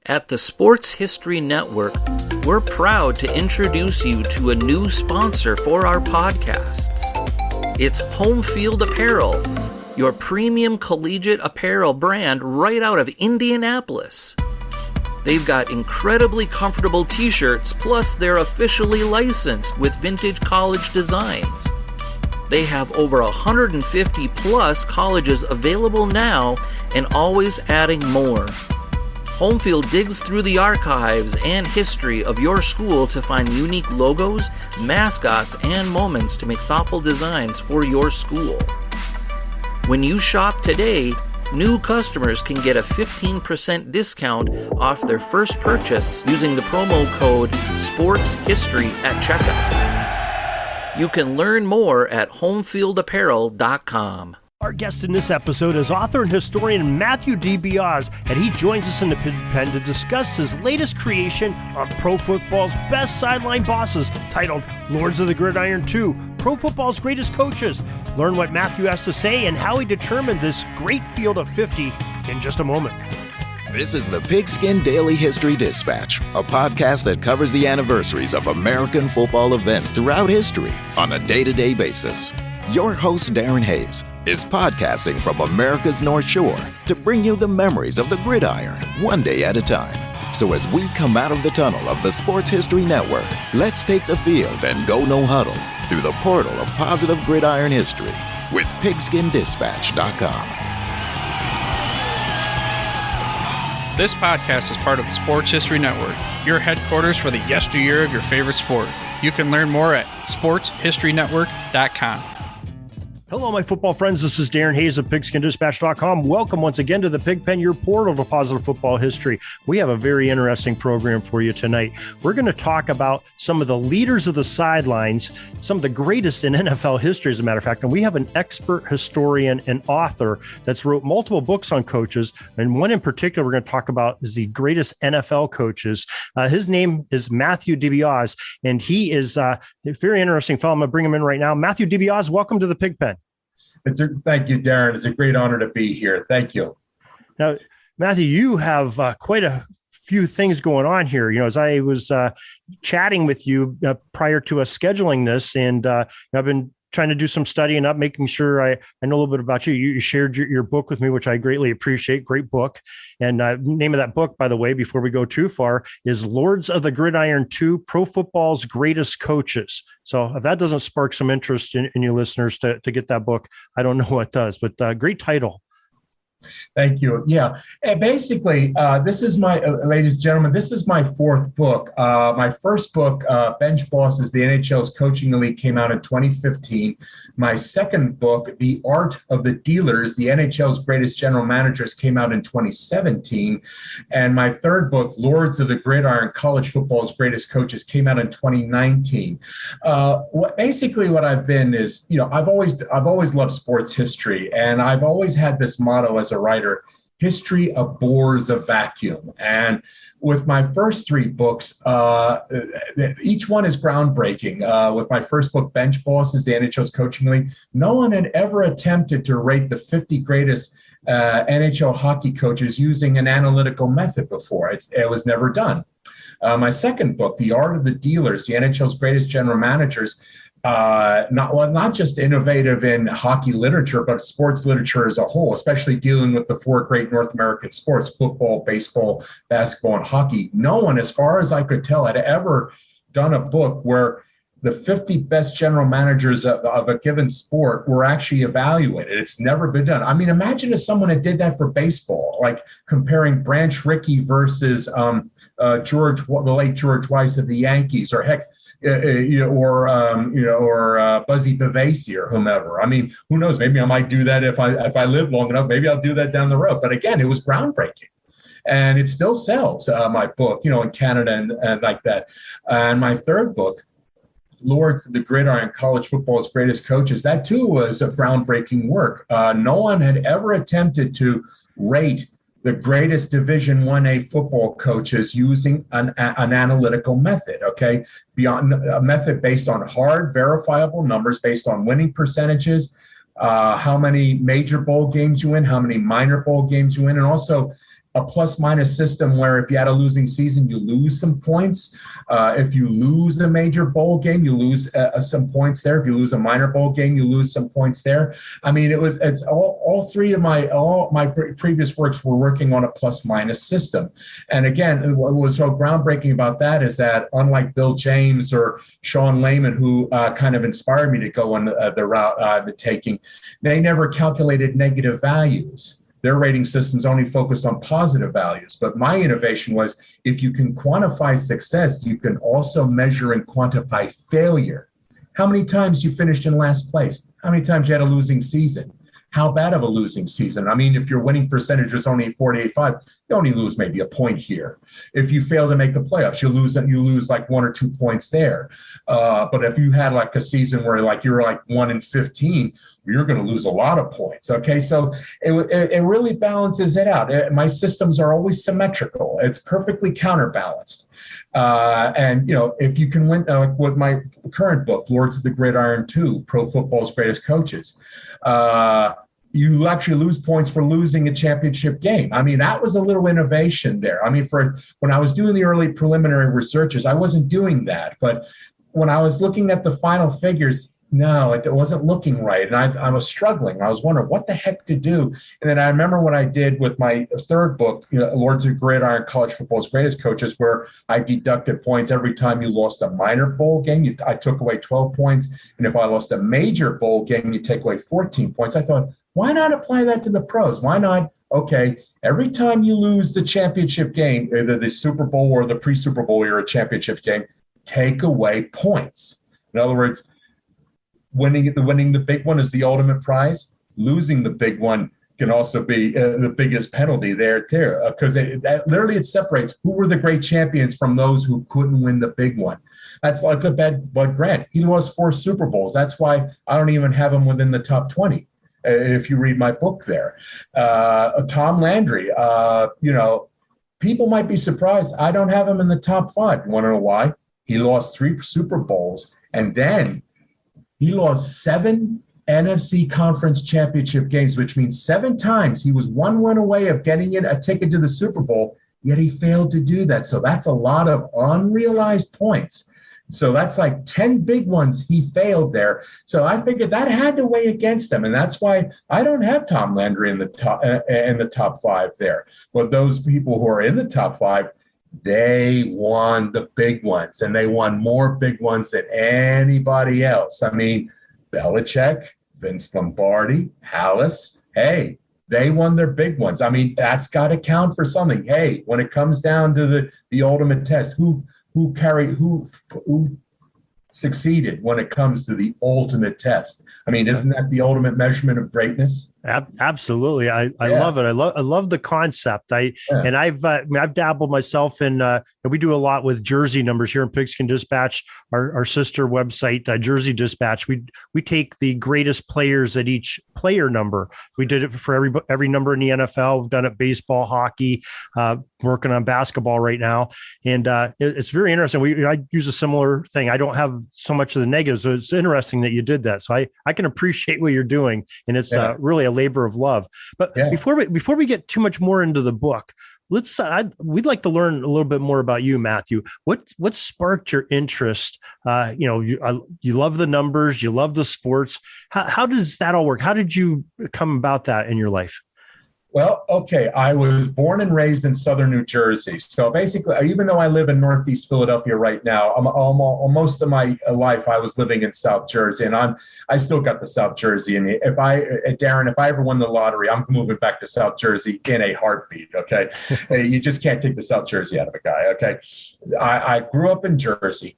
At the Sports History Network, we're proud to introduce you to a new sponsor for our podcasts. It's Home Field Apparel, your premium collegiate apparel brand right out of Indianapolis. They've got incredibly comfortable t-shirts, plus they're officially licensed with vintage college designs. They have over 150 plus colleges available now and always adding more. Homefield digs through the archives and history of your school to find unique logos, mascots, and moments to make thoughtful designs for your school. When you shop today, new customers can get a 15% discount off their first purchase using the promo code SPORTSHISTORY at checkout. You can learn more at homefieldapparel.com. Our guest in this episode is author and historian Matthew DiBiase, and he joins us in the Pigpen to discuss his latest creation on pro football's best sideline bosses, titled Lords of the Gridiron 2, Pro Football's Greatest Coaches. Learn what Matthew has to say and how he determined this great field of 50 in just a moment. This is the Pigskin Daily History Dispatch, a podcast that covers the anniversaries of American football events throughout history on a day-to-day basis. Your host, Darren Hayes, is podcasting from America's North Shore to bring you the memories of the gridiron one day at a time. So as we come out of the tunnel of the Sports History Network, let's take the field and go no huddle through the portal of positive gridiron history with pigskindispatch.com. This podcast is part of the Sports History Network, your headquarters for the yesteryear of your favorite sport. You can learn more at sportshistorynetwork.com. Hello, my football friends. This is Darren Hayes of pigskindispatch.com. Welcome once again to the Pigpen, your portal to positive football history. We have a very interesting program for you tonight. We're going to talk about some of the leaders of the sidelines, some of the greatest in NFL history, as a matter of fact. And we have an expert historian and author that's wrote multiple books on coaches. And one in particular we're going to talk about is the greatest NFL coaches. His name is Matthew DiBiase, and he is a very interesting fellow. I'm going to bring him in right now. Matthew DiBiase, welcome to the Pigpen. Thank you, Darren. It's a great honor to be here. Thank you. Now, Matthew, you have quite a few things going on here. You know, as I was chatting with you prior to us scheduling this, and I've been trying to do some studying up, making sure I know a little bit about you. You shared your book with me, which I greatly appreciate. Great book. And name of that book, by the way, before we go too far, is Lords of the Gridiron 2, Pro Football's Greatest Coaches. So if that doesn't spark some interest in you listeners to get that book, I don't know what does, but great title. Thank you. Yeah. And basically, this is my, ladies and gentlemen, this is my fourth book. My first book, Bench Bosses, the NHL's Coaching Elite, came out in 2015. My second book, The Art of the Dealers, the NHL's Greatest General Managers, came out in 2017. And my third book, Lords of the Gridiron, College Football's Greatest Coaches, came out in 2019. What I've been is, you know, I've always loved sports history, and I've always had this motto as a writer: history abhors a vacuum. And with my first three books, each one is groundbreaking. With my first book, Bench Bosses, the NHL's Coaching Elite, no one had ever attempted to rate the 50 greatest NHL hockey coaches using an analytical method before. It was never done. My second book, The Art of the Dealers, the NHL's Greatest General Managers, not just innovative in hockey literature, but sports literature as a whole, especially dealing with the four great North American sports: football, baseball, basketball, and hockey. No one, as far as I could tell, had ever done a book where the 50 best general managers of a given sport were actually evaluated. It's never been done. I mean, imagine if someone had did that for baseball, like comparing Branch Rickey versus the late George Weiss of the Yankees, or heck, or Buzzy Bavasi or whomever. I mean, who knows? Maybe I might do that if I live long enough. Maybe I'll do that down the road. But again, it was groundbreaking, and it still sells. My book, in Canada and like that. And my third book, Lords of the Gridiron, College Football's Greatest Coaches, that too was a groundbreaking work. No one had ever attempted to rate the greatest Division 1A football coaches using an analytical method, okay? Beyond a method based on hard, verifiable numbers, based on winning percentages, how many major bowl games you win, how many minor bowl games you win, and also a plus-minus system where if you had a losing season, you lose some points. If you lose a major bowl game, you lose some points there. If you lose a minor bowl game, you lose some points there. I mean, it's all three of my previous works were working on a plus-minus system. And again, what was so groundbreaking about that is that unlike Bill James or Sean Lehman, who kind of inspired me to go on the route I've been taking, they never calculated negative values. Their rating systems only focused on positive values. But my innovation was, if you can quantify success, you can also measure and quantify failure. How many times you finished in last place? How many times you had a losing season? How bad of a losing season? I mean, if your winning percentage was only 48.5, you only lose maybe a point here. If you fail to make the playoffs, you lose like 1 or 2 points there. But if you had like a season where like you're like 1-15, you're going to lose a lot of points. Okay, so it really balances it out. My systems are always symmetrical. It's perfectly counterbalanced. And, you know, if you can win, with my current book, Lords of the Gridiron 2, Pro Football's Greatest Coaches, you actually lose points for losing a championship game. I mean, that was a little innovation there. I mean, when I was doing the early preliminary researches, I wasn't doing that. But when I was looking at the final figures, no, it wasn't looking right. And I was struggling. I was wondering what the heck to do. And then I remember what I did with my third book, you know, Lords of Gridiron, College Football's Greatest Coaches, where I deducted points every time you lost a minor bowl game. I took away 12 points. And if I lost a major bowl game, you take away 14 points. I thought, why not apply that to the pros? Why not? Okay, every time you lose the championship game, either the Super Bowl or the pre-Super Bowl era championship game, take away points. In other words, winning the big one is the ultimate prize. Losing the big one can also be the biggest penalty there too, because literally it separates who were the great champions from those who couldn't win the big one. That's like a Bud Grant. He lost 4 Super Bowls. That's why I don't even have him within the top 20. If you read my book there, Tom Landry, you know, people might be surprised. I don't have him in the top 5. You want to know why? He lost 3 Super Bowls, and then he lost 7 NFC Conference Championship games, which means 7 times he was 1 win away of getting a ticket to the Super Bowl, yet he failed to do that. So that's a lot of unrealized points. So that's like 10 big ones he failed there. So I figured that had to weigh against him, and that's why I don't have Tom Landry in the top 5 there. But those people who are in the top 5, they won the big ones, and they won more big ones than anybody else. I mean, Belichick, Vince Lombardi, Hallis, hey, they won their big ones. I mean, that's got to count for something. Hey, when it comes down to the ultimate test, who succeeded when it comes to the ultimate test? I mean, isn't that the ultimate measurement of greatness? Absolutely. I love it. I love the concept. And I've dabbled myself in, we do a lot with jersey numbers here in Pigskin Dispatch, our sister website, Jersey Dispatch. We take the greatest players at each player number. We did it for every number in the NFL. We've done it baseball, hockey, working on basketball right now. And it's very interesting. I use a similar thing. I don't have so much of the negatives. So it's interesting that you did that. So I can appreciate what you're doing. And it's really a labor of love. But before we get too much more into the book, we'd like to learn a little bit more about you, Matthew. What sparked your interest? You love the numbers, you love the sports. How does that all work? How did you come about that in your life? Well, okay, I was born and raised in southern New Jersey. So basically, even though I live in Northeast Philadelphia right now, most of my life I was living in South Jersey, and I still got the South Jersey. And Darren, if I ever won the lottery, I'm moving back to South Jersey in a heartbeat. Okay, you just can't take the South Jersey out of a guy. Okay, I grew up in Jersey.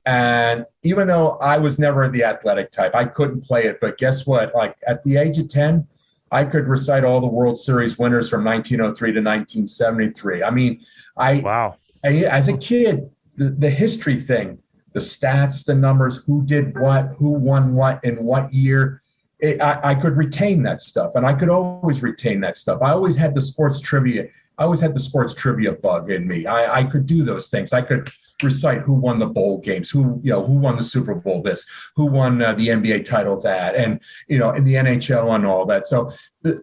And even though I was never the athletic type, I couldn't play it. But guess what? Like at the age of 10, I could recite all the World Series winners from 1903 to 1973. I mean, as a kid, the history thing, the stats, the numbers, who did what, who won what in what year, I could retain that stuff. And I could always retain that stuff. I always had the sports trivia. I always had the sports trivia bug in me. I could do those things. I could recite who won the bowl games, who won the Super Bowl this, who won the NBA title that, and in the NHL and all that. So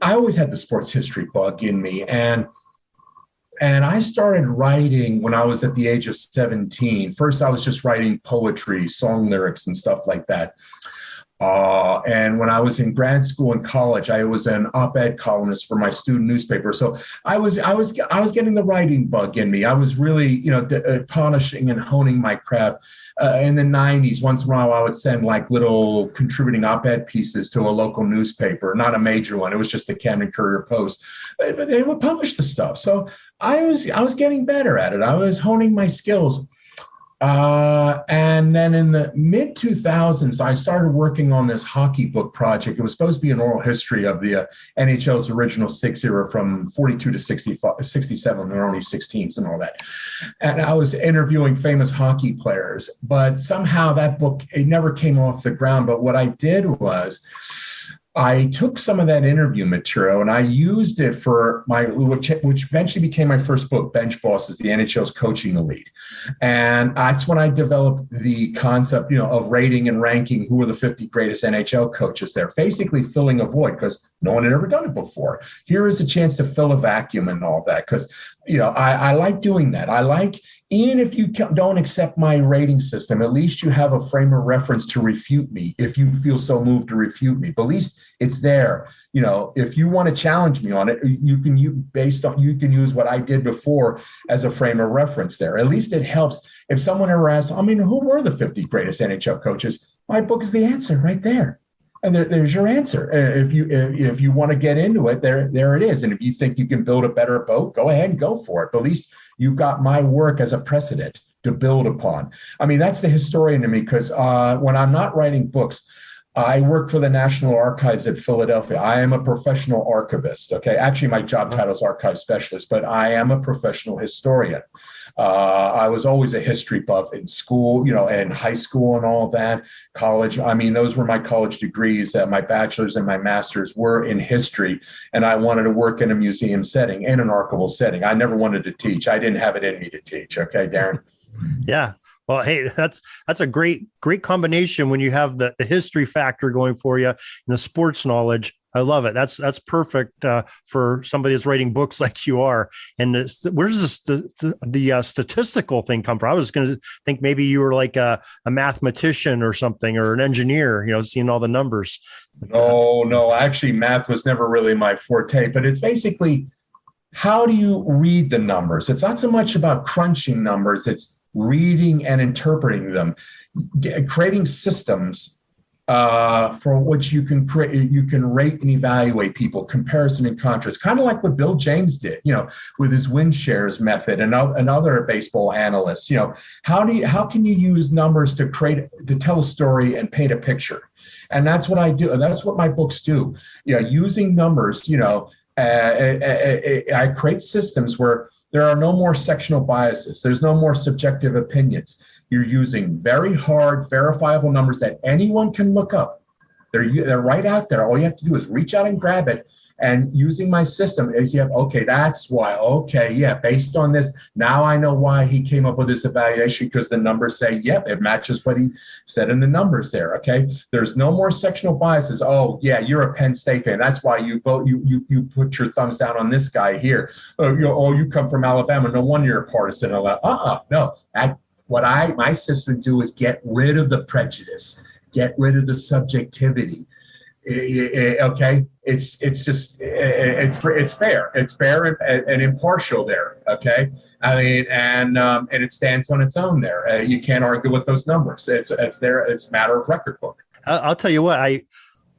I always had the sports history bug in me. And And I started writing when I was at the age of 17. First, I was just writing poetry, song lyrics, and stuff like that. And when I was in grad school and college, I was an op-ed columnist for my student newspaper. So I was getting the writing bug in me. I was really, polishing and honing my craft. In the 90s, once in a while, I would send like little contributing op-ed pieces to a local newspaper, not a major one. It was just the Camden Courier-Post, but they would publish the stuff. So I was getting better at it. I was honing my skills. And then in the mid 2000s, I started working on this hockey book project. It was supposed to be an oral history of the NHL's original 6 era from 42 to 67. There were only 6 teams and all that. And I was interviewing famous hockey players, but somehow that book, it never came off the ground. But what I did was I took some of that interview material and I used it for which eventually became my first book, Bench Bosses, the NHL's Coaching Elite. And that's when I developed the concept, of rating and ranking who are the 50 greatest NHL coaches there, basically filling a void because no one had ever done it before. Here is a chance to fill a vacuum and all that because, I like doing that. I like, even if you don't accept my rating system, at least you have a frame of reference to refute me if you feel so moved to refute me. But at least it's there. If you want to challenge me on it, you can use what I did before as a frame of reference there. At least it helps. If someone ever asks, who were the 50 greatest NHL coaches? My book is the answer right there. And there's your answer. If you want to get into it, there it is. And if you think you can build a better boat, go ahead and go for it. But at least you've got my work as a precedent to build upon. That's the historian in me because when I'm not writing books, I work for the National Archives at Philadelphia. I am a professional archivist. Okay, actually, my job title is archive specialist, but I am a professional historian. I was always a history buff in school, and high school and all that. College, those were my college degrees. My bachelor's and my master's were in history, and I wanted to work in a museum setting, in an archival setting. I never wanted to teach. I didn't have it in me to teach. Okay, Darren? Yeah. Well, hey, that's a great combination when you have the history factor going for you and the sports knowledge. I love it. That's perfect for somebody that's writing books like you are. And where does the statistical thing come from? I was going to think maybe you were like a mathematician or something, or an engineer, seeing all the numbers. No, actually, math was never really my forte. But it's basically, how do you read the numbers? It's not so much about crunching numbers. It's reading and interpreting them, creating systems for which you can rate and evaluate people, comparison and contrast, kind of like what Bill James did, with his win shares method and other baseball analysts. How can you use numbers to tell a story and paint a picture? And that's what I do. And that's what my books do. Using numbers, I create systems where there are no more sectional biases. There's no more subjective opinions. You're using very hard, verifiable numbers that anyone can look up. They're right out there. All you have to do is reach out and grab it. And using my system is, that's why. Okay, yeah, based on this, now I know why he came up with this evaluation, because the numbers say, yep, it matches what he said in the numbers there. Okay, there's no more sectional biases. Oh, yeah, you're a Penn State fan. That's why you vote. You put your thumbs down on this guy here. You come from Alabama. No wonder you're a partisan. No. My system do is get rid of the prejudice, get rid of the subjectivity. Okay, it's fair. It's fair and impartial there. Okay, and it stands on its own there. You can't argue with those numbers. It's there. It's a matter of record book. I'll tell you what.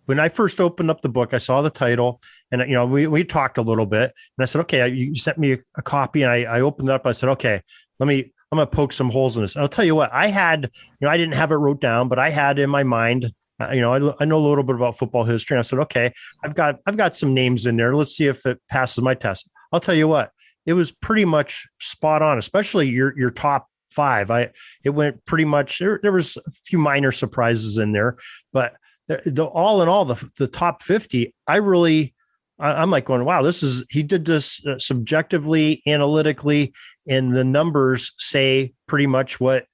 When I first opened up the book, I saw the title, and we talked a little bit, and I said, okay, you sent me a copy, and I opened it up. I said, okay, I'm going to poke some holes in this. And I'll tell you what, I had, I didn't have it wrote down, but I had in my mind. I know a little bit about football history. And I said, okay, I've got some names in there. Let's see if it passes my test. I'll tell you what, it was pretty much spot on, especially your top 5. It went pretty much, there was a few minor surprises in there, but all in all, the top 50, I'm like going, wow, he did this subjectively, analytically, and the numbers say pretty much what,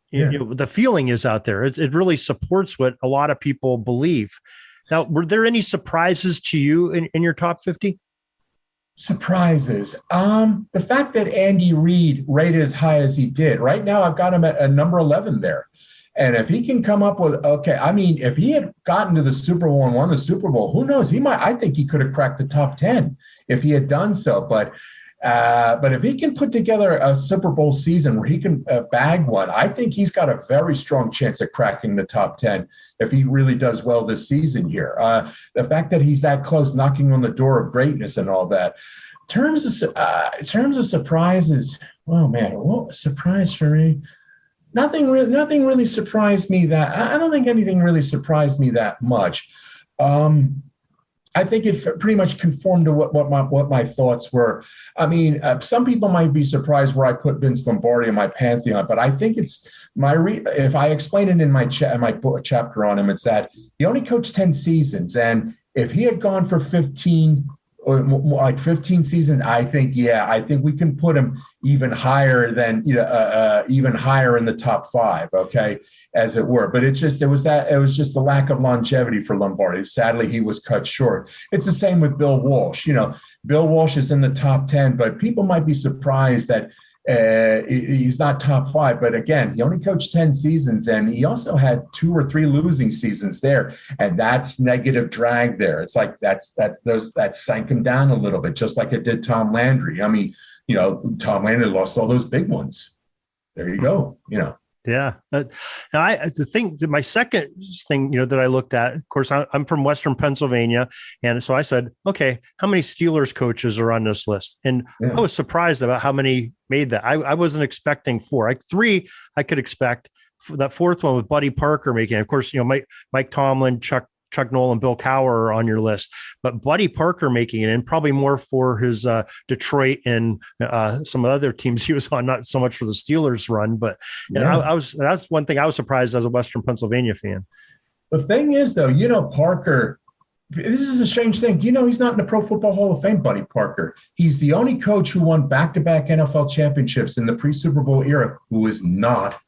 the feeling is out there. It really supports what a lot of people believe. Now, were there any surprises to you in your top 50? Surprises. The fact that Andy Reid rated as high as he did. Right now, I've got him at number 11 there. And if he can come up with, if he had gotten to the Super Bowl and won the Super Bowl, who knows? I think he could have cracked the top 10 if he had done so. But if he can put together a Super Bowl season where he can bag one, I think he's got a very strong chance of cracking the top 10 if he really does well this season here. The fact that he's that close, knocking on the door of greatness and all that. In terms of surprises, oh man, what a surprise for me. Nothing really surprised me that. I don't think anything really surprised me that much. I think it pretty much conformed to what my thoughts were. I mean, some people might be surprised where I put Vince Lombardi in my pantheon, but I think it's if I explain it in my book chapter on him, it's that he only coached 10 seasons, and if he had gone for 15 or like 15 seasons, I think we can put him even higher than even higher in the top 5. Okay. As it were, but it was just the lack of longevity for Lombardi. Sadly, he was cut short. It's the same with Bill Walsh. Bill Walsh is in the top 10, but people might be surprised that he's not top 5. But again, he only coached 10 seasons, and he also had 2 or 3 losing seasons there, and that's negative drag there. It's like that sank him down a little bit, just like it did Tom Landry. I mean, Tom Landry lost all those big ones. There you go. Yeah. My second thing, that I looked at, of course, I'm from Western Pennsylvania. And so I said, okay, how many Steelers coaches are on this list? And I was surprised about how many made that. I wasn't expecting 4. 3, I could expect. That 4th one with Buddy Parker making, of course, Mike Tomlin, Chuck Nolan, Bill Cowher are on your list, but Buddy Parker making it, and probably more for his Detroit and some other teams he was on, not so much for the Steelers run, but that's one thing I was surprised as a Western Pennsylvania fan. The thing is, though, Parker, this is a strange thing. He's not in the Pro Football Hall of Fame, Buddy Parker. He's the only coach who won back-to-back NFL championships in the pre-Super Bowl era who is not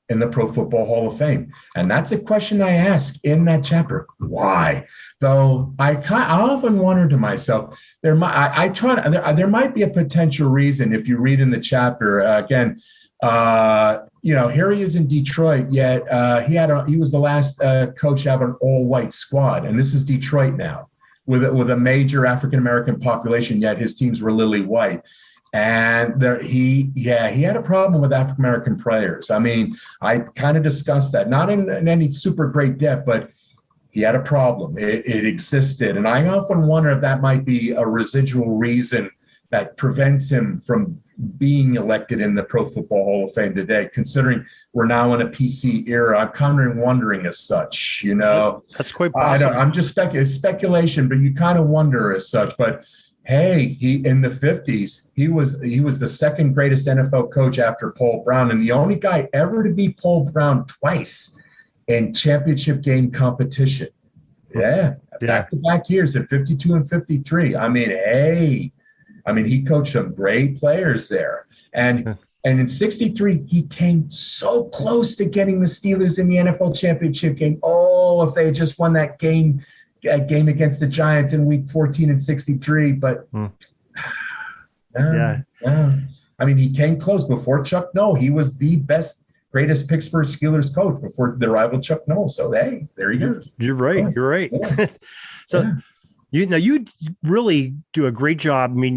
in the Pro Football Hall of Fame. And that's a question I ask in that chapter. Why? Though I often wonder to myself, there might be a potential reason if you read in the chapter. Again, here he is in Detroit, yet he was the last coach to have an all-white squad. And this is Detroit now with a major African-American population, yet his teams were lily white. And he had a problem with African-American players. I mean, I kind of discussed that, not in any super great depth, but he had a problem. It existed. And I often wonder if that might be a residual reason that prevents him from being elected in the Pro Football Hall of Fame today, considering we're now in a PC era. I'm kind of wondering as such, That's quite possible. I'm just speculation, but you kind of wonder as such. But hey, he in the 50s, he was the second greatest NFL coach after Paul Brown, and the only guy ever to beat Paul Brown twice in championship game competition. Back-to-back years at 52 and 53. I mean, he coached some great players there. And in 63, he came so close to getting the Steelers in the NFL championship game. Oh, if they had just won that game against the Giants in week 14 and 63, but I mean, he came close before Chuck Noll. He was the greatest Pittsburgh Steelers coach before the rival Chuck Noll. So, hey, there he goes. You're right. You're right. So, you really do a great job. I mean,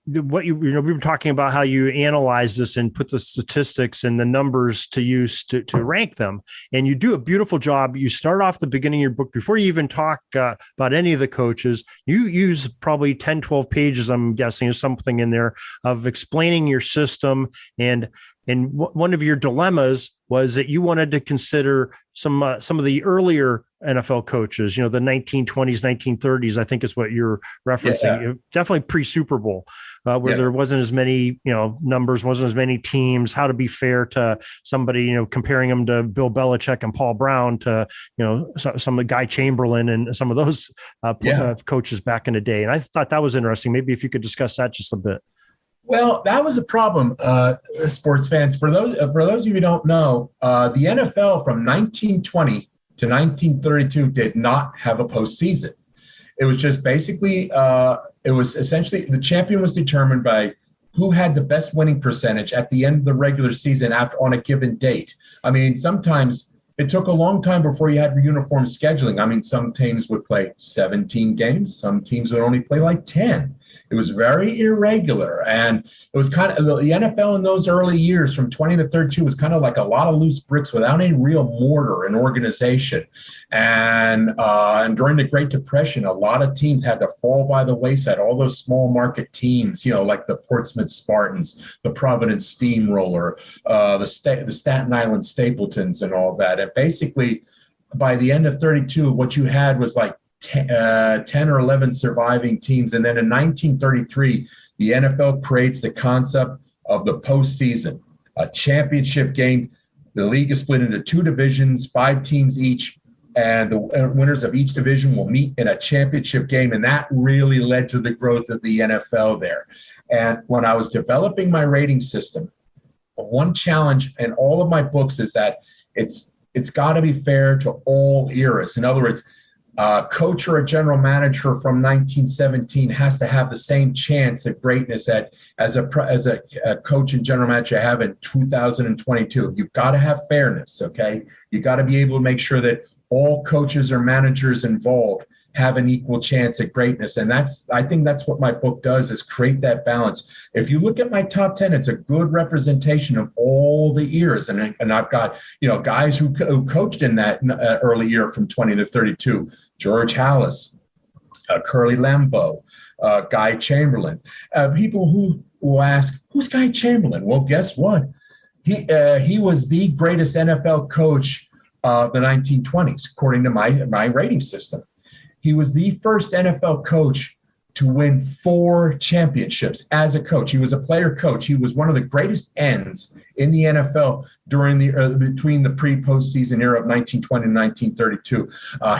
we were talking about how you analyze this and put the statistics and the numbers to use to rank them. And you do a beautiful job. You start off the beginning of your book before you even talk about any of the coaches. You use probably 10, 12 pages, I'm guessing, or something in there of explaining your system. And one of your dilemmas was that you wanted to consider some of the earlier NFL coaches, the 1920s, 1930s, I think is what you're referencing. Definitely pre-Super Bowl, where there wasn't as many, numbers, wasn't as many teams, how to be fair to somebody, comparing them to Bill Belichick and Paul Brown to, some of the Guy Chamberlain and some of those coaches back in the day. And I thought that was interesting. Maybe if you could discuss that just a bit. Well, that was a problem, sports fans. For those of you who don't know, the NFL from 1920 to 1932 did not have a postseason. It was just basically, it was essentially the champion was determined by who had the best winning percentage at the end of the regular season on a given date. I mean, sometimes it took a long time before you had uniform scheduling. I mean, some teams would play 17 games. Some teams would only play like 10. It was very irregular. And it was kind of the NFL in those early years from 20 to 32 was kind of like a lot of loose bricks without any real mortar and organization. And during the Great Depression, a lot of teams had to fall by the wayside. All those small market teams, like the Portsmouth Spartans, the Providence Steamroller, the Staten Island Stapletons and all that. And basically, by the end of 32, what you had was like 10 or 11 surviving teams. And then in 1933, the NFL creates the concept of the postseason, a championship game. The league is split into 2 divisions, 5 teams each, and the winners of each division will meet in a championship game. And that really led to the growth of the NFL there. And when I was developing my rating system, one challenge in all of my books is that it's got to be fair to all eras. In other words, a coach or a general manager from 1917 has to have the same chance at greatness as a coach and general manager have in 2022. You've got to have fairness, okay? You got to be able to make sure that all coaches or managers involved have an equal chance at greatness. And I think that's what my book does, is create that balance. If you look at my top 10, it's a good representation of all the eras. And I've got, guys who coached in that early year from 20 to 32, George Halas, Curly Lambeau, Guy Chamberlain. People who will ask, who's Guy Chamberlain? Well, guess what? He was the greatest NFL coach of the 1920s, according to my rating system. He was the first NFL coach to win 4 championships as a coach. He was a player coach. He was one of the greatest ends in the NFL during between the pre-postseason era of 1920 and 1932.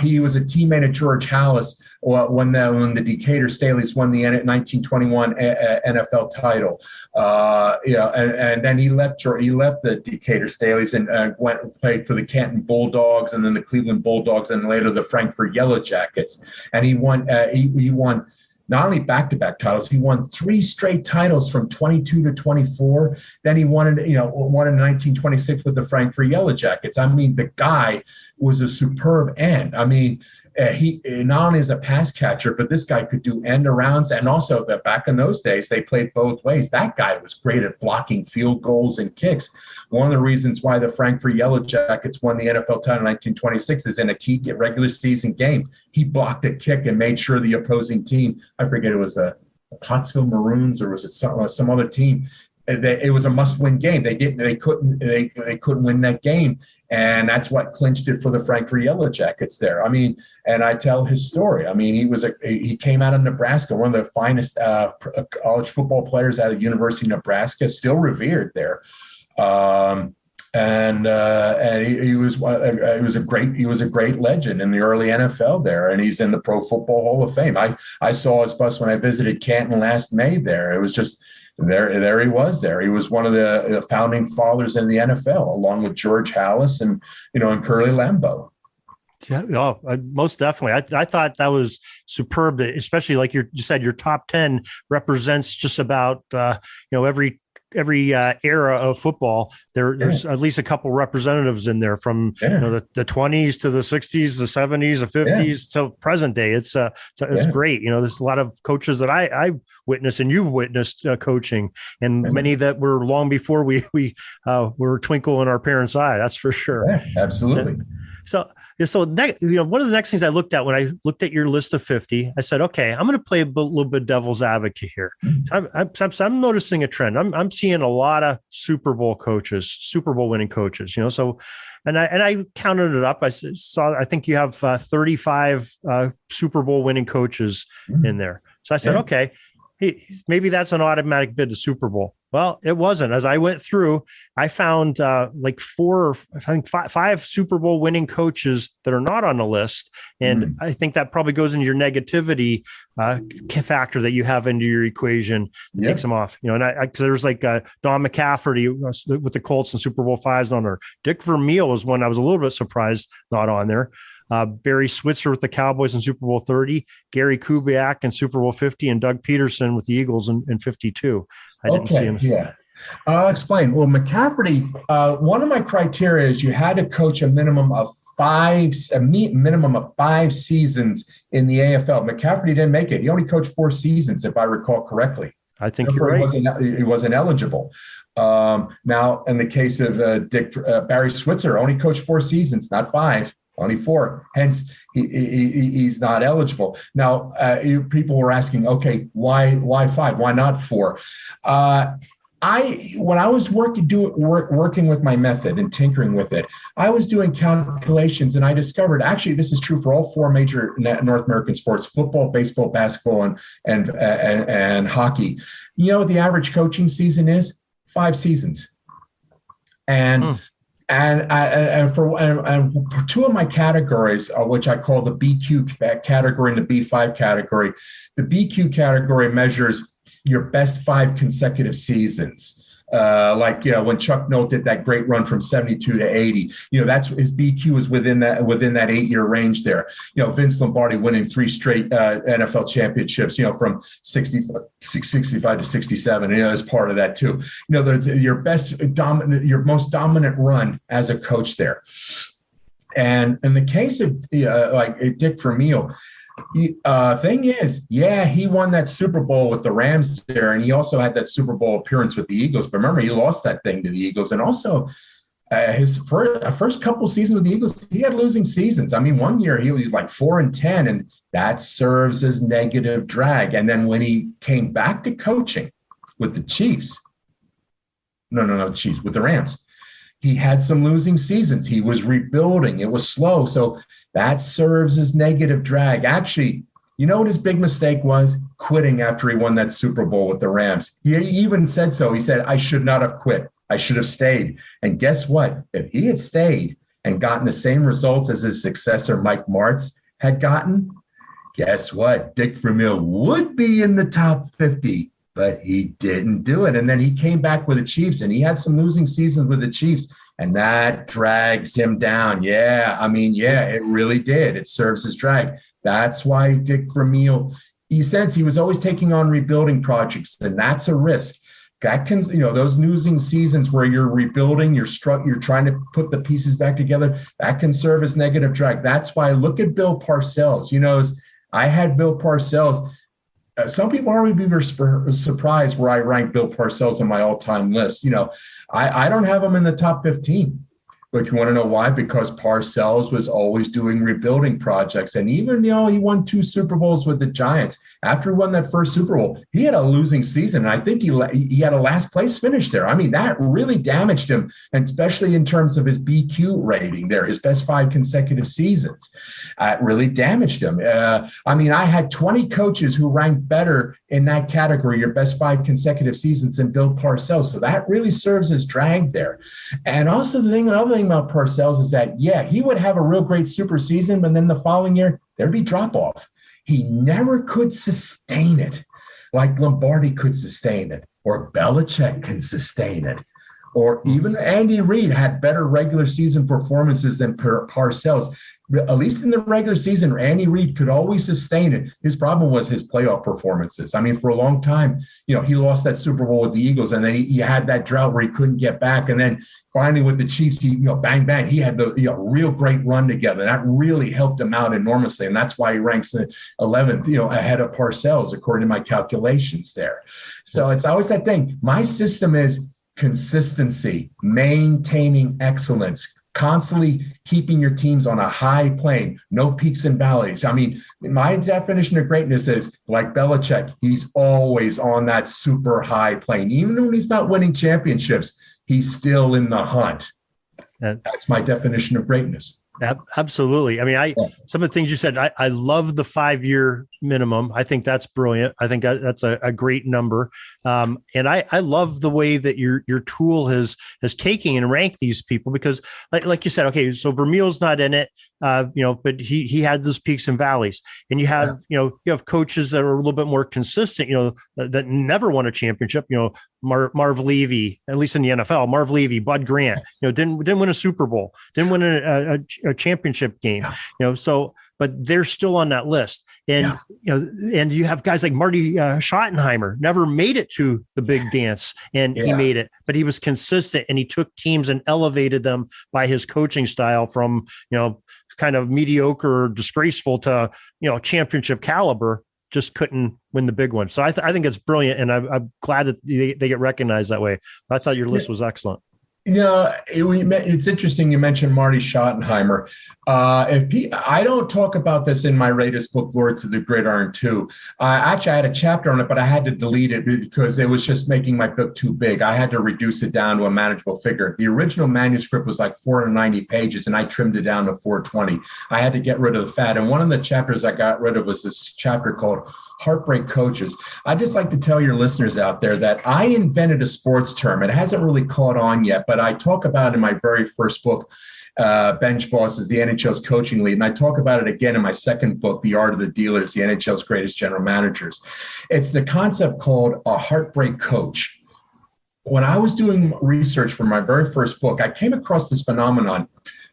He was a teammate of George Halas when the Decatur Staleys won the 1921 NFL title. And then he left the Decatur Staleys and went and played for the Canton Bulldogs and then the Cleveland Bulldogs and later the Frankfurt Yellow Jackets. And he won. He won not only back-to-back titles, he won 3 straight titles from 22 to 24. Then he won in 1926 with the Frankfurt Yellow Jackets. I mean, the guy was a superb end. I mean, he not only is a pass catcher, but this guy could do end arounds. And also that back in those days, they played both ways. That guy was great at blocking field goals and kicks. One of the reasons why the Frankfurt Yellow Jackets won the NFL title in 1926 is in a key regular season game. He blocked a kick and made sure the opposing team, I forget, it was the Pottsville Maroons or was it some other team, it was a must-win game. They couldn't win that game. And that's what clinched it for the Frankfurt Yellow Jackets there. I mean, and I tell his story. I mean, he came out of Nebraska, one of the finest college football players out of the University of Nebraska, still revered there. And he was a great legend in the early NFL there, and he's in the Pro Football Hall of Fame. I saw his bust when I visited Canton last May there. It was just there he was there. He was one of the founding fathers in the NFL, along with George Halas and Curly Lambeau. Yeah, most definitely. I thought that was superb. That especially like you said, your top 10 represents just about every era of football. There's at least a couple representatives in there from the 20s to the 60s, the 70s, the 50s to present day. It's great. There's a lot of coaches that I've witnessed and you've witnessed coaching, and many that were long before we were a twinkle in our parents' eye. That's for sure. Yeah, absolutely. So one of the next things I looked at when I looked at your list of 50, I said, okay, I'm going to play a little bit devil's advocate here. I'm noticing a trend. I'm seeing a lot of Super Bowl winning coaches, So, and I counted it up. I think you have 35 Super Bowl winning coaches in there. So I said, okay, maybe that's an automatic bid to Super Bowl. Well, it wasn't. As I went through, I found five Super Bowl winning coaches that are not on the list. And I think that probably goes into your negativity factor that you have into your equation. Takes them off. Because there's like Don McCafferty with the Colts and Super Bowl 5s on there. Dick Vermeil was one I was a little bit surprised not on there. Barry Switzer with the Cowboys in Super Bowl 30, Gary Kubiak in Super Bowl 50, and Doug Peterson with the Eagles in 52. I didn't see him. Yeah. I'll explain. Well, McCafferty, one of my criteria is you had to coach a minimum of 5 seasons in the AFL. McCafferty didn't make it. He only coached 4 seasons, if I recall correctly. I think you're right. He wasn't eligible. Now, in the case of Barry Switzer, only coached 4 seasons, not 5, only 4. Hence, he's not eligible. Now, people were asking, okay, why 5? Why not 4? When I was working with my method and tinkering with it, I was doing calculations, and I discovered, actually, this is true for all 4 major North American sports: football, baseball, basketball, and hockey. You know what the average coaching season is? 5 seasons. And for 2 of my categories, which I call the BQ category and the B5 category, the BQ category measures your best 5 consecutive seasons. When Chuck Noll did that great run from 72 to 80, that's his BQ was within that 8-year range there. Vince Lombardi winning 3 straight NFL championships, from 65 to 67, as part of that too. Your most dominant run as a coach there. And in the case of Dick Vermeil, thing is, he won that Super Bowl with the Rams there, and he also had that Super Bowl appearance with the Eagles. But remember, he lost that thing to the Eagles, and also his first couple seasons with the Eagles, he had losing seasons. I mean, one year he was like 4-10, and that serves as negative drag. And then when he came back to coaching with the Chiefs, with the Rams, he had some losing seasons. He was rebuilding. It was slow. So that serves as negative drag. Actually, you know what his big mistake was? Quitting after he won that Super Bowl with the Rams. He even said so. He said, I should not have quit. I should have stayed. And guess what? If he had stayed and gotten the same results as his successor, Mike Martz, had gotten, guess what? Dick Vermeil would be in the top 50. But he didn't do it. And then he came back with the Chiefs, and he had some losing seasons with the Chiefs, and that drags him down. It really did. It serves as drag. That's why Dick Vermeil, he says he was always taking on rebuilding projects, and that's a risk. That can, those losing seasons where you're rebuilding, you're trying to put the pieces back together, that can serve as negative drag. That's why I look at Bill Parcells. I had Bill Parcells. Some people already be surprised where I rank Bill Parcells on my all-time list. I don't have him in the top 15. But you want to know why? Because Parcells was always doing rebuilding projects. And even though he won 2 Super Bowls with the Giants, after he won that first Super Bowl, he had a losing season. And I think he had a last place finish there. I mean, that really damaged him, and especially in terms of his BQ rating there, his best 5 consecutive seasons. It really damaged him. I had 20 coaches who ranked better in that category, your best 5 consecutive seasons, than Bill Parcells. So that really serves as drag there. And also another thing about Parcells is that, he would have a real great super season, but then the following year, there'd be drop-off. He never could sustain it like Lombardi could sustain it, or Belichick can sustain it, or even Andy Reid had better regular season performances than Parcells. At least in the regular season, Andy Reid could always sustain it. His problem was his playoff performances. I mean, for a long time, he lost that Super Bowl with the Eagles, and then he had that drought where he couldn't get back. And then finally with the Chiefs, he, bang, bang, he had the real great run together. That really helped him out enormously. And that's why he ranks 11th, ahead of Parcells, according to my calculations there. So it's always that thing. My system is consistency, maintaining excellence, constantly keeping your teams on a high plane, no peaks and valleys. I mean, my definition of greatness is like Belichick. He's always on that super high plane. Even when he's not winning championships, he's still in the hunt. That's my definition of greatness. Absolutely. I mean, some of the things you said, I love the 5-year minimum. I think that's brilliant. I think that's a great number. And I love the way that your tool has taken and ranked these people, because like you said, okay, so Vermeil's not in it, but he had those peaks and valleys, and you have, you have coaches that are a little bit more consistent, that never won a championship, Marv Levy, at least in the NFL, Marv Levy, Bud Grant, didn't win a Super Bowl, didn't win championship game. So but they're still on that list. And and you have guys like Marty Schottenheimer, never made it to the big dance, and he made it, but he was consistent, and he took teams and elevated them by his coaching style from kind of mediocre or disgraceful to championship caliber. Just couldn't win the big one. So I think it's brilliant, and I'm glad that they get recognized that way. I thought your list was excellent. It's interesting you mentioned Marty Schottenheimer. I don't talk about this in my latest book, Lords of the Gridiron 2. Actually, I had a chapter on it, but I had to delete it because it was just making my book too big. I had to reduce it down to a manageable figure. The original manuscript was like 490 pages, and I trimmed it down to 420. I had to get rid of the fat. And one of the chapters I got rid of was this chapter called Heartbreak Coaches. I'd just like to tell your listeners out there that I invented a sports term. It hasn't really caught on yet, but I talk about it in my very first book, Bench Bosses, the NHL's Coaching Lead. And I talk about it again in my second book, The Art of the Dealers, the NHL's Greatest General Managers. It's the concept called a heartbreak coach. When I was doing research for my very first book, I came across this phenomenon.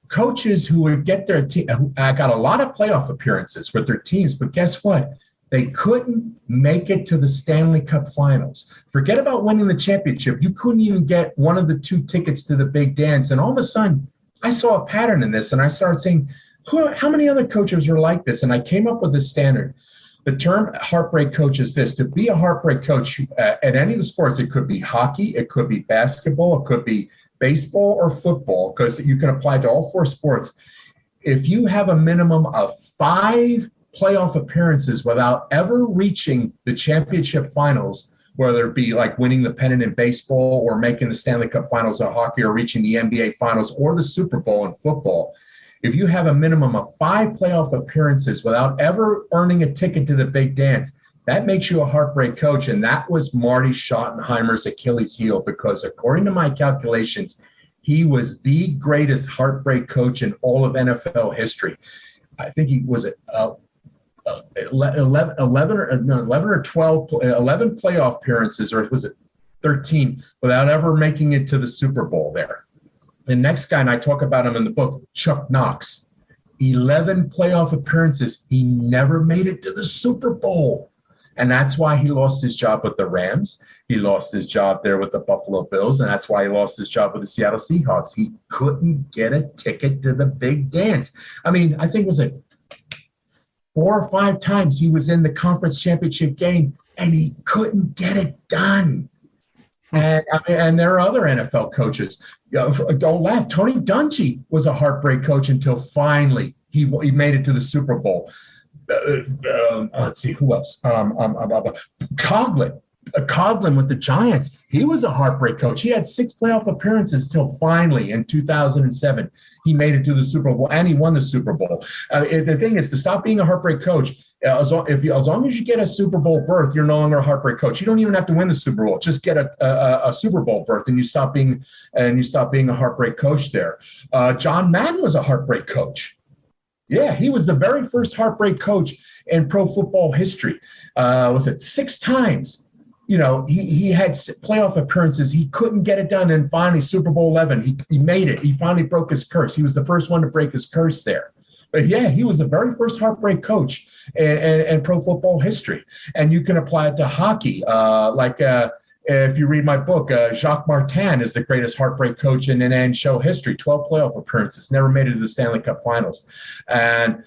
Coaches who would get their team, I got a lot of playoff appearances with their teams, but guess what? They couldn't make it to the Stanley Cup Finals. Forget about winning the championship. You couldn't even get one of the 2 tickets to the big dance. And all of a sudden, I saw a pattern in this, and I started saying, how many other coaches are like this? And I came up with this standard. The term heartbreak coach is this: to be a heartbreak coach at any of the sports, it could be hockey, it could be basketball, it could be baseball or football, because you can apply to all 4 sports. If you have a minimum of 5 playoff appearances without ever reaching the championship finals, whether it be like winning the pennant in baseball or making the Stanley Cup Finals in hockey or reaching the NBA Finals or the Super Bowl in football. If you have a minimum of 5 playoff appearances without ever earning a ticket to the big dance, that makes you a heartbreak coach. And that was Marty Schottenheimer's Achilles heel, because according to my calculations, he was the greatest heartbreak coach in all of NFL history. I think he was 11 playoff appearances, or was it 13, without ever making it to the Super Bowl there. The next guy, and I talk about him in the book, Chuck Knox, 11 playoff appearances. He never made it to the Super Bowl. And that's why he lost his job with the Rams. He lost his job there with the Buffalo Bills, and that's why he lost his job with the Seattle Seahawks. He couldn't get a ticket to the big dance. I mean, I think it was 4 or 5 times he was in the conference championship game, and he couldn't get it done. And there are other NFL coaches. Don't laugh. Tony Dungy was a heartbreak coach until finally he made it to the Super Bowl. Let's see, who else? Coughlin with the Giants. He was a heartbreak coach. He had 6 playoff appearances till finally in 2007 he made it to the Super Bowl, and he won the Super Bowl. The thing is, to stop being a heartbreak coach, as long as you get a Super Bowl berth, you're no longer a heartbreak coach. You don't even have to win the Super Bowl. Just get a Super Bowl berth, and you stop being a heartbreak coach there. John Madden was a heartbreak coach. Yeah, he was the very first heartbreak coach in pro football history. Was it 6 times? He had playoff appearances. He couldn't get it done. And finally, Super Bowl 11, he made it. He finally broke his curse. He was the first one to break his curse there. But yeah, he was the very first heartbreak coach in pro football history. And you can apply it to hockey. If you read my book, Jacques Martin is the greatest heartbreak coach in NHL history. 12 playoff appearances, never made it to the Stanley Cup Finals. And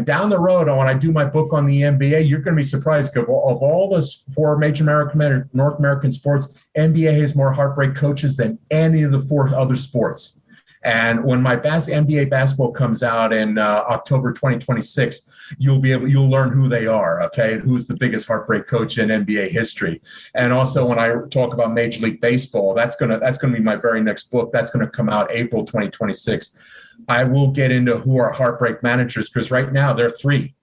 down the road, when I do my book on the NBA, you're going to be surprised. Of all those 4 major North American sports, NBA has more heartbreak coaches than any of the 4 other sports. And when my NBA basketball comes out in October 2026, you'll learn who they are, okay, who's the biggest heartbreak coach in NBA history. And also, when I talk about Major League Baseball, that's gonna be my very next book. That's going to come out April 2026. I will get into who are heartbreak managers, because right now there are 3.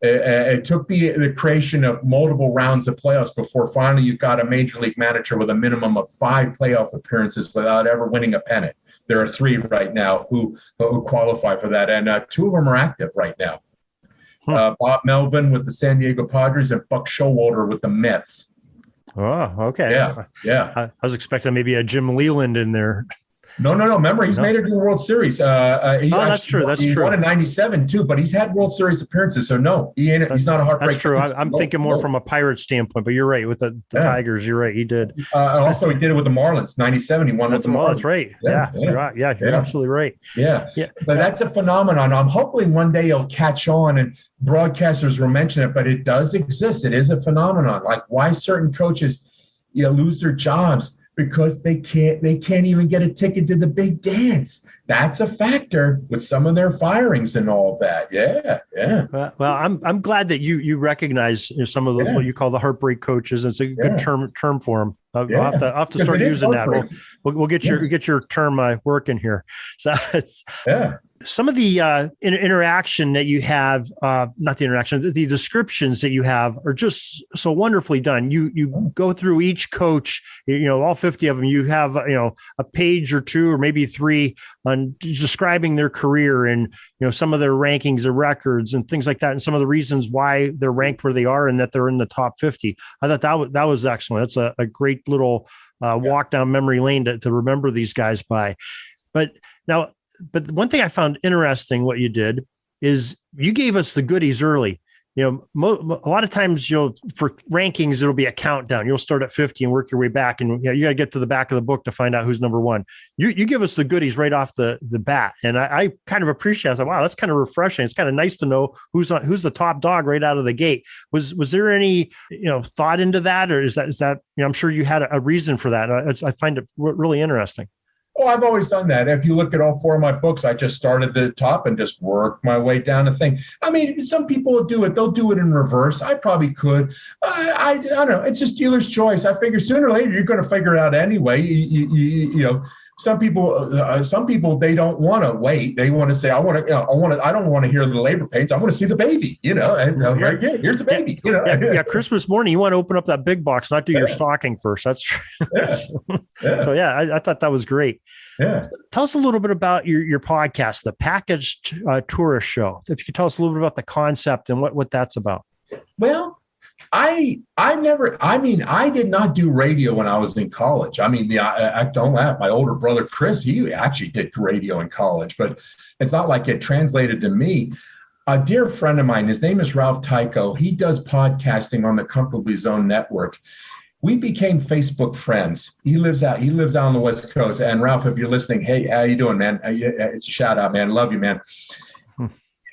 It took the creation of multiple rounds of playoffs before finally you got a major league manager with a minimum of 5 playoff appearances without ever winning a pennant. There are 3 right now who qualify for that, and 2 of them are active right now. Bob Melvin with the San Diego Padres and Buck Showalter with the Mets. Oh, okay. Yeah. I was expecting maybe a Jim Leland in there. No. Remember, he's made it to the World Series. That's true. He won in '97 too, but he's had World Series appearances. So no, he's not a heartbreaker. That's true. I'm thinking more from a Pirate standpoint, but you're right with the Tigers. You're right. He did. Also, he did it with the Marlins. '97, he won with the Marlins. That's right. Yeah. You're absolutely right. Yeah. But that's a phenomenon. I'm hoping one day it'll catch on and broadcasters will mention it, but it does exist. It is a phenomenon. Like why certain coaches lose their jobs because they can't even get a ticket to the big dance. That's a factor with some of their firings and all that. Yeah. Well, I'm glad that you recognize some of those what you call the heartbreak coaches. It's a good term for them. I'll have to start using that. We'll get your term working here. So it's some of the interaction that you have, not the interaction, the descriptions that you have are just so wonderfully done. You go through each coach, all 50 of them. You have a page or two or maybe three on describing their career and some of their rankings, their records, and things like that, and some of the reasons why they're ranked where they are and that they're in the top 50. I thought that was excellent. That's a great little walk down memory lane to remember these guys by. But one thing I found interesting what you did is you gave us the goodies early. A lot of times for rankings, it'll be a countdown. You'll start at 50 and work your way back. And you got to get to the back of the book to find out who's number one. You give us the goodies right off the bat. And I kind of appreciate it. I was like, wow, that's kind of refreshing. It's kind of nice to know who's the top dog right out of the gate. Was there any, thought into that? Or is that, I'm sure you had a reason for that. I find it really interesting. Oh, I've always done that. If you look at all four of my books, I just started at the top and just worked my way down the thing. I mean, some people will do it. They'll do it in reverse. I probably could. I don't know. It's just dealer's choice. I figure sooner or later, you're going to figure it out anyway. Some people, they don't want to wait. They want to say, I don't want to hear the labor pains. I want to see the baby, And so here's the baby, Yeah. Christmas morning, you want to open up that big box, not do your stocking first. That's true. So I thought that was great. Yeah. Tell us a little bit about your podcast, the Packaged Tourist Show. If you could tell us a little bit about the concept and what that's about. Well, I did not do radio when I was in college. I mean, don't laugh. My older brother, Chris, he actually did radio in college, but it's not like it translated to me. A dear friend of mine, his name is Ralph Tycho. He does podcasting on the Comfortably Zone network. We became Facebook friends. He lives out on the West Coast. And Ralph, if you're listening, hey, how you doing, man? It's a shout out, man. Love you, man.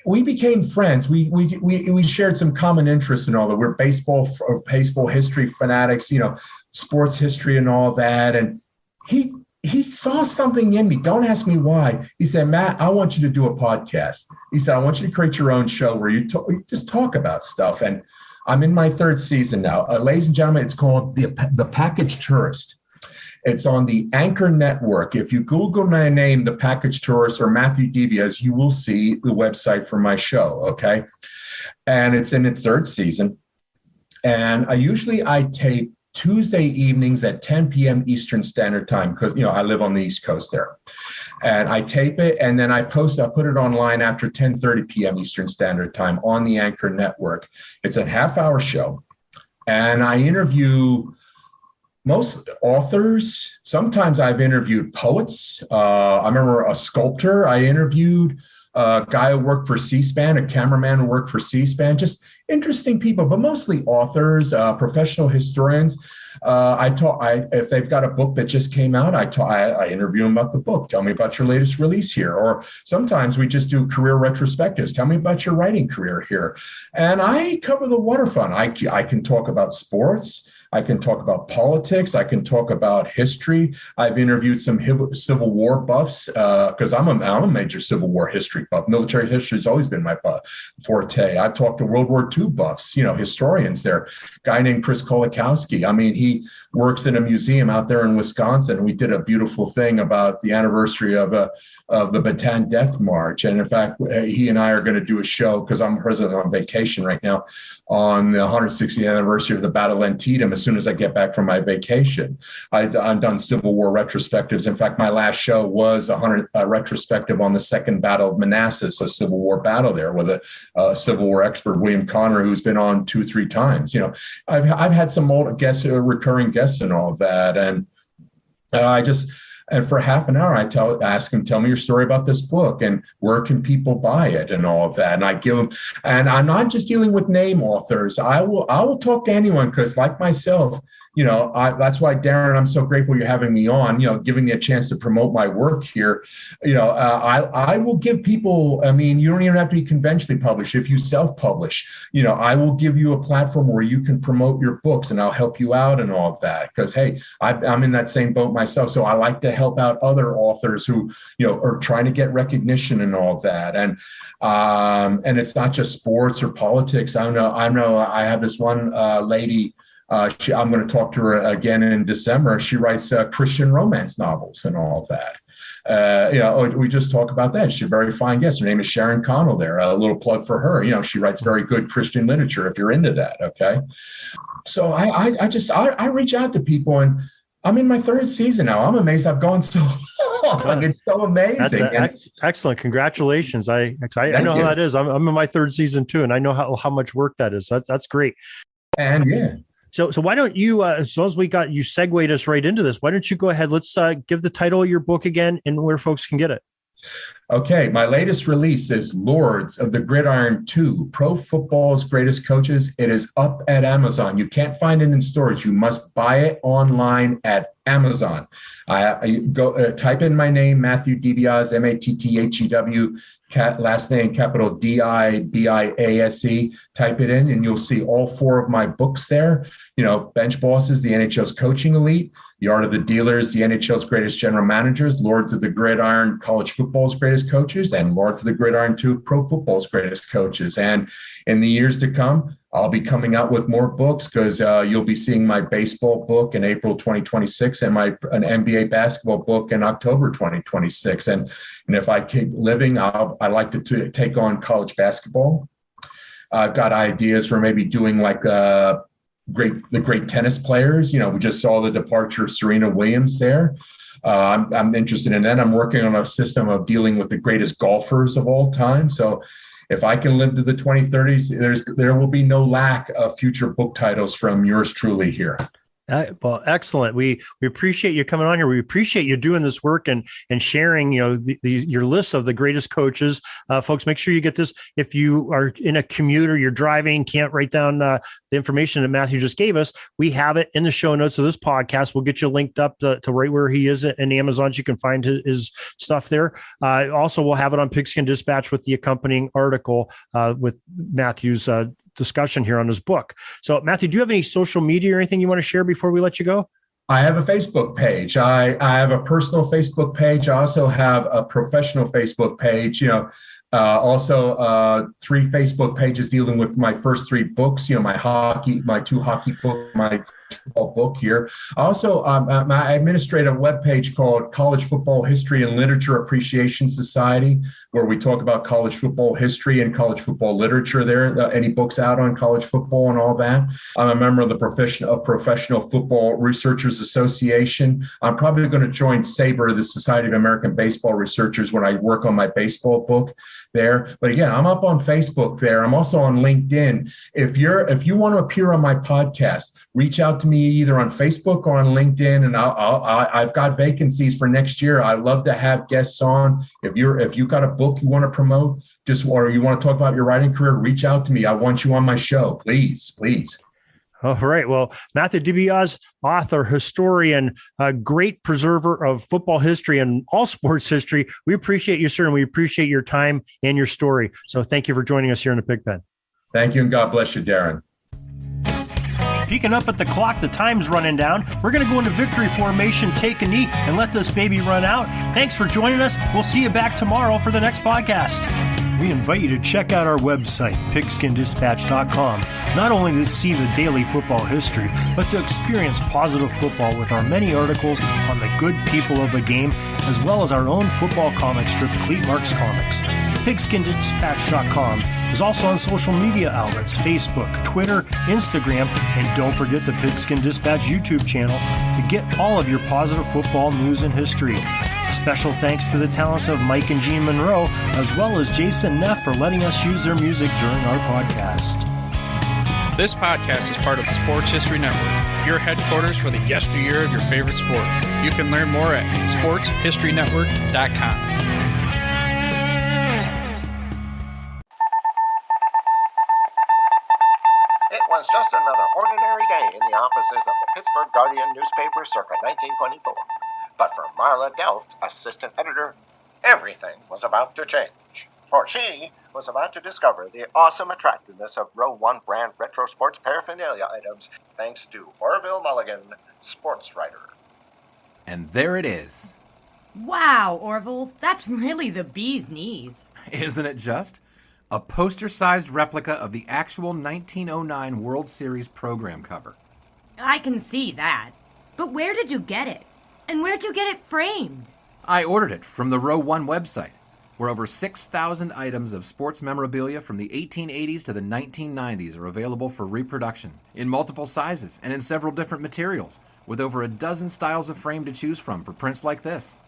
We became friends. We shared some common interests and all that. We're baseball history fanatics, sports history and all that. And he saw something in me. Don't ask me why. He said, Matt, I want you to do a podcast. He said, I want you to create your own show where you just talk about stuff. And I'm in my third season now. Ladies and gentlemen, it's called The Packaged Tourist. It's on the Anchor Network. If you Google my name, The Packaged Tourist or Matthew DiBiase, you will see the website for my show, okay? And it's in its third season. And I tape Tuesday evenings at 10 p.m. Eastern Standard Time because, I live on the East Coast there. And I tape it, and then I put it online after 10:30 p.m. Eastern Standard Time on the Anchor Network. It's a half-hour show, and I interview most authors. Sometimes I've interviewed poets. I remember a sculptor I interviewed, a guy who worked for C-SPAN, a cameraman who worked for C-SPAN, just interesting people, but mostly authors, professional historians. If they've got a book that just came out, I interview them about the book. Tell me about your latest release here. Or sometimes we just do career retrospectives. Tell me about your writing career here. And I cover the waterfront. I can talk about sports. I can talk about politics. I can talk about history. I've interviewed some Civil War buffs because I'm a major Civil War history buff. Military history has always been my forte. I've talked to World War II buffs, historians there. A guy named Chris Kolakowski. I mean, he works in a museum out there in Wisconsin. We did a beautiful thing about the anniversary of the Bataan Death March. And in fact, he and I are going to do a show because I'm president on vacation right now on the 160th anniversary of the Battle of Antietam as soon as I get back from my vacation. I've done Civil War retrospectives. In fact, my last show was a retrospective on the Second Battle of Manassas, a Civil War battle there with a Civil War expert, William Conner, who's been on 2-3 times. I've had some old guests, recurring guests and all of that. And And for half an hour, I ask them, tell me your story about this book and where can people buy it and all of that. And I give them, and I'm not just dealing with name authors. I will talk to anyone, because like myself, that's why, Darren, I'm so grateful you're having me on, giving me a chance to promote my work here. I will give people, you don't even have to be conventionally published. If you self-publish, I will give you a platform where you can promote your books, and I'll help you out and all of that. Because, hey, I'm in that same boat myself. So I like to help out other authors who, are trying to get recognition and all of that. And it's not just sports or politics. I know I have this one lady, I'm going to talk to her again in December. She writes Christian romance novels and all of that. We just talk about that. She's a very fine guest. Her name is Sharon Connell there. A little plug for her. She writes very good Christian literature if you're into that. Okay. So I reach out to people, and I'm in my third season now. I'm amazed I've gone so long. It's so amazing. That's excellent. Congratulations. I know how that is. I'm in my third season too, and I know how much work that is. That's great. And yeah. So why don't you, as long as we got you segued us right into this, why don't you go ahead? Let's give the title of your book again and where folks can get it. Okay. My latest release is Lords of the Gridiron 2, Pro Football's Greatest Coaches. It is up at Amazon. You can't find it in stores. You must buy it online at Amazon. I go type in my name, Matthew DiBiase, MattheW. Last name, capital DiBiase, type it in and you'll see all 4 of my books there. Bench Bosses, the NHL's Coaching Elite, The Art of the Dealers, the NHL's Greatest General Managers, Lords of the Gridiron, College Football's Greatest Coaches, and Lords of the Gridiron 2, Pro Football's Greatest Coaches. And in the years to come, I'll be coming out with more books, because you'll be seeing my baseball book in April 2026 and an NBA basketball book in October 2026. And if I keep living, I like to take on college basketball. I've got ideas for maybe doing like the great tennis players. We just saw the departure of Serena Williams there. I'm interested in that. I'm working on a system of dealing with the greatest golfers of all time. So if I can live to the 2030s, there will be no lack of future book titles from yours truly here. Well, excellent. We appreciate you coming on here. We appreciate you doing this work and sharing, your list of the greatest coaches. Folks, make sure you get this. If you are in a commute or you're driving, can't write down the information that Matthew just gave us, we have it in the show notes of this podcast. We'll get you linked up to right where he is in Amazon. So you can find his stuff there. Also, we'll have it on Pigskin Dispatch with the accompanying article with Matthew's discussion here on his book. So, Matthew, do you have any social media or anything you want to share before we let you go? I have a Facebook page. I have a personal Facebook page. I also have a professional Facebook page. Also 3 Facebook pages dealing with my first 3 books. My 2 hockey books, my football book here. Also, I administrate a webpage called College Football History and Literature Appreciation Society, where we talk about college football history and college football literature there. Any books out on college football and all that. I'm a member of the Professional Football Researchers Association. I'm probably going to join SABR, the Society of American Baseball Researchers, when I work on my baseball book there. But again, I'm up on Facebook there. I'm also on LinkedIn. If you want to appear on my podcast, reach out to me either on Facebook or on LinkedIn, and I've got vacancies for next year. I love to have guests on. If you've got a book you want to promote, or you want to talk about your writing career, reach out to me. I want you on my show, please. All right. Well, Matthew DiBiase, author, historian, a great preserver of football history and all sports history. We appreciate you, sir, and we appreciate your time and your story. So thank you for joining us here in the Pigpen. Thank you, and God bless you, Darren. Peeking up at the clock, the time's running down. We're going to go into victory formation, take a knee, and let this baby run out. Thanks for joining us. We'll see you back tomorrow for the next podcast. We invite you to check out our website, pigskindispatch.com, not only to see the daily football history, but to experience positive football with our many articles on the good people of the game, as well as our own football comic strip, Cleat Marks Comics. Pigskindispatch.com is also on social media outlets, Facebook, Twitter, Instagram, and don't forget the Pigskin Dispatch YouTube channel to get all of your positive football news and history. A special thanks to the talents of Mike and Jean Monroe, as well as Jason Neff for letting us use their music during our podcast. This podcast is part of the Sports History Network, your headquarters for the yesteryear of your favorite sport. You can learn more at sportshistorynetwork.com. It was just another ordinary day in the offices of the Pittsburgh Guardian newspaper circa 1924. But for Marla Delft, assistant editor, everything was about to change. For she was about to discover the awesome attractiveness of Row 1 brand retro sports paraphernalia items thanks to Orville Mulligan, sports writer. And there it is. Wow, Orville, that's really the bee's knees. Isn't it just? A poster-sized replica of the actual 1909 World Series program cover. I can see that. But where did you get it? And where'd you get it framed? I ordered it from the Row 1 website, where over 6,000 items of sports memorabilia from the 1880s to the 1990s are available for reproduction, in multiple sizes and in several different materials, with over a dozen styles of frame to choose from for prints like this.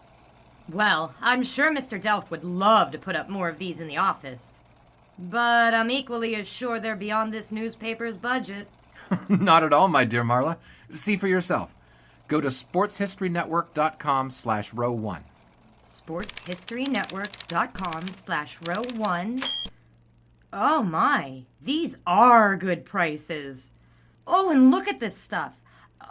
Well, I'm sure Mr. Delft would love to put up more of these in the office. But I'm equally as sure they're beyond this newspaper's budget. Not at all, my dear Marla. See for yourself. Go to sportshistorynetwork.com/row1. sportshistorynetwork.com/row1. Oh my, these are good prices. Oh, and look at this stuff.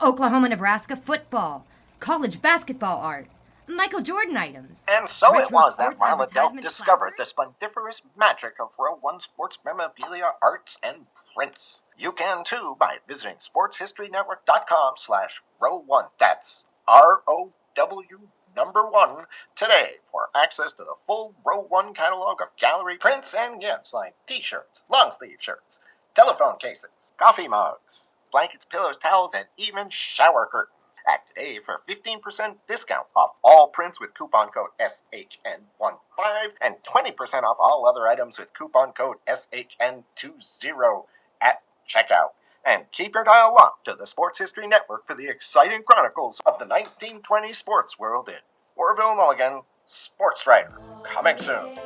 Oklahoma-Nebraska football, college basketball art, Michael Jordan items. And so retro it was that sports Marla Delft advertisement discovered the flowers. splendiferous magic of Row 1 sports memorabilia, arts, and prints. You can too by visiting sportshistorynetwork.com/row1. That's ROW1 today for access to the full Row 1 catalog of gallery prints and gifts like t-shirts, long-sleeve shirts, telephone cases, coffee mugs, blankets, pillows, towels, and even shower curtains. Act today for 15% discount off all prints with coupon code SHN15 and 20% off all other items with coupon code SHN20 at checkout. And keep your dial locked to the Sports History Network for the exciting chronicles of the 1920 sports world in Orville Mulligan, sports writer. Coming soon.